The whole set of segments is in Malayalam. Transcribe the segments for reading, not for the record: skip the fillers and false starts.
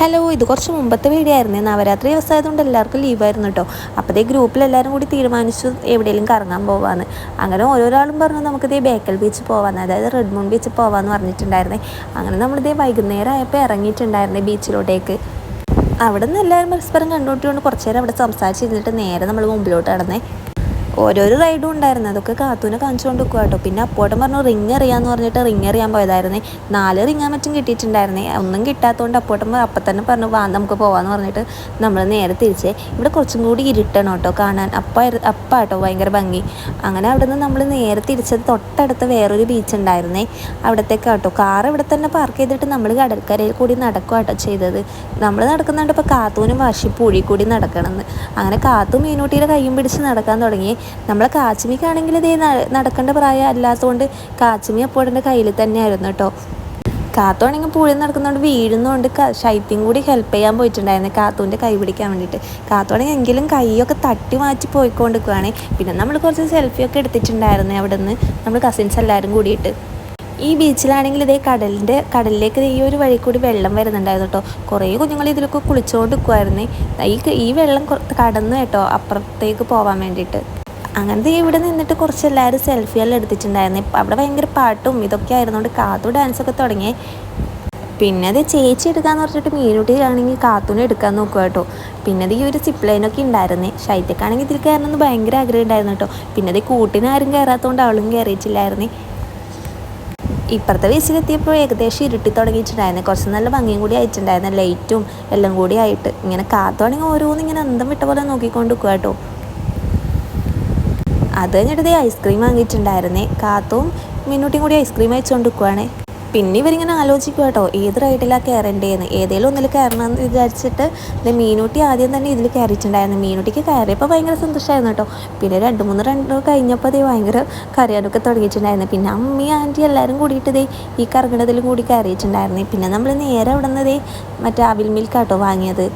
ഹലോ, ഇത് കുറച്ച് മുമ്പത്തെ വീഡിയോ ആയിരുന്നേ. നവരാത്രി ദിവസമായതുകൊണ്ട് എല്ലാവർക്കും ലീവായിരുന്നു കേട്ടോ. അപ്പോഴത്തെ ഗ്രൂപ്പിൽ എല്ലാവരും കൂടി തീരുമാനിച്ചു എവിടെയെങ്കിലും കറങ്ങാൻ പോകാമെന്ന്. അങ്ങനെ ഓരോരാളും പറഞ്ഞു നമുക്കിതേ ബേക്കൽ ബീച്ച് പോകാമെന്ന്, അതായത് റെഡ് മൂൺ ബീച്ചിൽ പോകാമെന്ന് പറഞ്ഞിട്ടുണ്ടായിരുന്നേ. അങ്ങനെ നമ്മളിതേ വൈകുന്നേരം ആയപ്പോൾ ഇറങ്ങിയിട്ടുണ്ടായിരുന്നേ ബീച്ചിലോട്ടേക്ക്. അവിടെ നിന്ന് എല്ലാവരും പരസ്പരം കണ്ടുകൊണ്ടുകൊണ്ട് കുറച്ച് നേരം അവിടെ സംസാരിച്ചിരുന്നിട്ട് നേരെ നമ്മൾ മുമ്പിലോട്ട് നടന്നേ. ഓരോരോ റൈഡും ഉണ്ടായിരുന്നു, അതൊക്കെ കാത്തൂനെ കാണിച്ചുകൊണ്ട് നിൽക്കുക കേട്ടോ. പിന്നെ അപ്പോട്ടും പറഞ്ഞു റിങ് എറിയാന്ന് പറഞ്ഞിട്ട് റിങ് എറിയാൻ പോയതായിരുന്നേ. 4 റിങ്ങാൻ മറ്റും കിട്ടിയിട്ടുണ്ടായിരുന്നേ. ഒന്നും കിട്ടാത്തതുകൊണ്ട് അപ്പോട്ടും അപ്പം തന്നെ പറഞ്ഞു വാ നമുക്ക് പോകാമെന്ന് പറഞ്ഞിട്ട് നമ്മൾ നേരെ തിരിച്ചേ. ഇവിടെ കുറച്ചും കൂടി ഇരുട്ടണം കേട്ടോ കാണാൻ. കേട്ടോ ഭയങ്കര ഭംഗി. അങ്ങനെ അവിടെ നിന്ന് നമ്മൾ നേരെ തിരിച്ചത് തൊട്ടടുത്ത് വേറൊരു ബീച്ച് ഉണ്ടായിരുന്നേ, അവിടത്തേക്ക് കേട്ടോ. കാർ ഇവിടെ തന്നെ പാർക്ക് ചെയ്തിട്ട് നമ്മൾ കടൽക്കരയിൽ കൂടി നടക്കുക കേട്ടോ ചെയ്തത്. നമ്മൾ നടക്കുന്നുണ്ട് ഇപ്പോൾ കാത്തൂനും വാശി പുഴി കൂടി നടക്കണമെന്ന്. അങ്ങനെ കാത്തു മീനൂട്ടിയുടെ കയ്യും പിടിച്ച് നടക്കാൻ തുടങ്ങി. നമ്മളെ കാച്ചിമിക്കാണെങ്കിൽ ഇതേ നടക്കേണ്ട പ്രായം അല്ലാത്തതുകൊണ്ട് കാച്ചിമി അപ്പോഴെൻ്റെ കയ്യിൽ തന്നെയായിരുന്നു കേട്ടോ. കാത്തുവാണെങ്കിൽ പുഴയിൽ നടക്കുന്നതുകൊണ്ട് വീഴുന്നതുകൊണ്ട് ശൈത്യം കൂടി ഹെൽപ്പ് ചെയ്യാൻ പോയിട്ടുണ്ടായിരുന്നു കാത്തൂൻ്റെ കൈ പിടിക്കാൻ വേണ്ടിയിട്ട്. കാത്തുവാണെങ്കിൽ എങ്കിലും കൈയൊക്കെ തട്ടി മാറ്റി പോയിക്കൊണ്ടിരിക്കുകയാണ്. പിന്നെ നമ്മൾ കുറച്ച് സെൽഫിയൊക്കെ എടുത്തിട്ടുണ്ടായിരുന്നു അവിടെ നിന്ന്, നമ്മൾ കസിൻസ് എല്ലാവരും കൂടിയിട്ട്. ഈ ബീച്ചിലാണെങ്കിൽ ഇതേ കടലിലേക്ക് ഈ ഒരു വഴി കൂടി വെള്ളം വരുന്നുണ്ടായിരുന്നു കേട്ടോ. കുറേ കുഞ്ഞുങ്ങൾ ഇതിലൊക്കെ കുളിച്ചുകൊണ്ട് നിൽക്കുമായിരുന്നേ. ഈ വെള്ളം കടന്നു കേട്ടോ അപ്പുറത്തേക്ക് പോകാൻ വേണ്ടിയിട്ട്. അങ്ങനത്തെ ഇവിടെ നിന്നിട്ട് കുറച്ച് എല്ലാവരും സെൽഫിയെല്ലാം എടുത്തിട്ടുണ്ടായിരുന്നു. അവിടെ ഭയങ്കര പാട്ടും ഇതൊക്കെ ആയിരുന്നുകൊണ്ട് കാത്തു ഡാൻസൊക്കെ തുടങ്ങി. പിന്നെ അത് ചേച്ചി എടുക്കാമെന്ന് പറഞ്ഞിട്ട് മീനൂട്ടിയാണെങ്കിൽ കാത്തൂനെ എടുക്കാൻ നോക്കുക കേട്ടോ. പിന്നെ അത് ഈ ഒരു സിപ്പ് ലൈനൊക്കെ ഉണ്ടായിരുന്നേ. ശൈത്യക്കാണെങ്കിൽ ഇതിൽ കയറണമെന്ന് ഭയങ്കര ആഗ്രഹം ഉണ്ടായിരുന്നു കേട്ടോ. പിന്നെ അത് കൂട്ടിനാരും കയറാത്തതുകൊണ്ട് അവളും കയറിയിട്ടില്ലായിരുന്നേ. ഇപ്പുറത്തെ ബീച്ചിലെത്തിയപ്പോൾ ഏകദേശം ഇരുട്ടി തുടങ്ങിയിട്ടുണ്ടായിരുന്നു. കുറച്ച് നല്ല ഭംഗിയും കൂടി ആയിട്ടുണ്ടായിരുന്നു, ലൈറ്റും എല്ലാം കൂടി ആയിട്ട്. ഇങ്ങനെ കാത്തുവാണെങ്കിൽ ഓരോന്നും ഇങ്ങനെ അന്തം വിട്ട പോലെ നോക്കിക്കൊണ്ട് നിൽക്കുക കേട്ടോ. അത് കഴിഞ്ഞിട്ട് ഐസ്ക്രീം വാങ്ങിയിട്ടുണ്ടായിരുന്നേ. കാത്തും മീനൂട്ടിയും കൂടി ഐസ്ക്രീം അയച്ചുകൊണ്ട് നിൽക്കുവാണേ. പിന്നെ ഇവരിങ്ങനെ ആലോചിക്കുക കേട്ടോ ഏത് റൈഡിലാണ് കയറേണ്ടതെന്ന്. ഏതെങ്കിലും ഒന്നിൽ കയറണമെന്ന് വിചാരിച്ചിട്ട് മീനൂട്ടി ആദ്യം തന്നെ ഇതിൽ കയറിയിട്ടുണ്ടായിരുന്നു. മീനൂട്ടിക്ക് കയറിയപ്പോൾ ഭയങ്കര സന്തോഷമായിരുന്നു കേട്ടോ. പിന്നെ 2-3 റൗണ്ട് കഴിഞ്ഞപ്പോൾ ഭയങ്കര കരയാനൊക്കെ തുടങ്ങിയിട്ടുണ്ടായിരുന്നു. പിന്നെ അമ്മി ആൻറ്റി എല്ലാവരും കൂടിയിട്ട് ഈ കറങ്ങണതിലും കൂടി കയറിയിട്ടുണ്ടായിരുന്നു. പിന്നെ നമ്മൾ നേരെ അവിടെ നിന്ന് മറ്റേ അവിൽ മിൽക്കാട്ടോ വാങ്ങിയത്.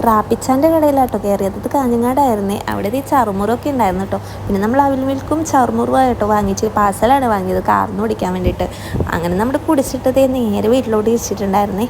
റാപ്പിച്ചാൻ്റെ കടയിലാട്ടോ കയറിയത്. അത് കാഞ്ഞങ്ങാടായിരുന്നേ. അവിടെ ഈ ചറുമുറൊക്കെ ഉണ്ടായിരുന്നു കേട്ടോ. പിന്നെ നമ്മൾ അവിൽ മിൽക്കും ചറുമുറുവായിട്ടോ വാങ്ങിച്ച് പാഴ്സലാണ് വാങ്ങിയത് കാറിന് ഓടിക്കാൻ വേണ്ടിയിട്ട്. അങ്ങനെ നമ്മൾ കുടിച്ചിട്ട് നേരെ വീട്ടിലോട്ട് ഇരിച്ചിട്ടുണ്ടായിരുന്നേ.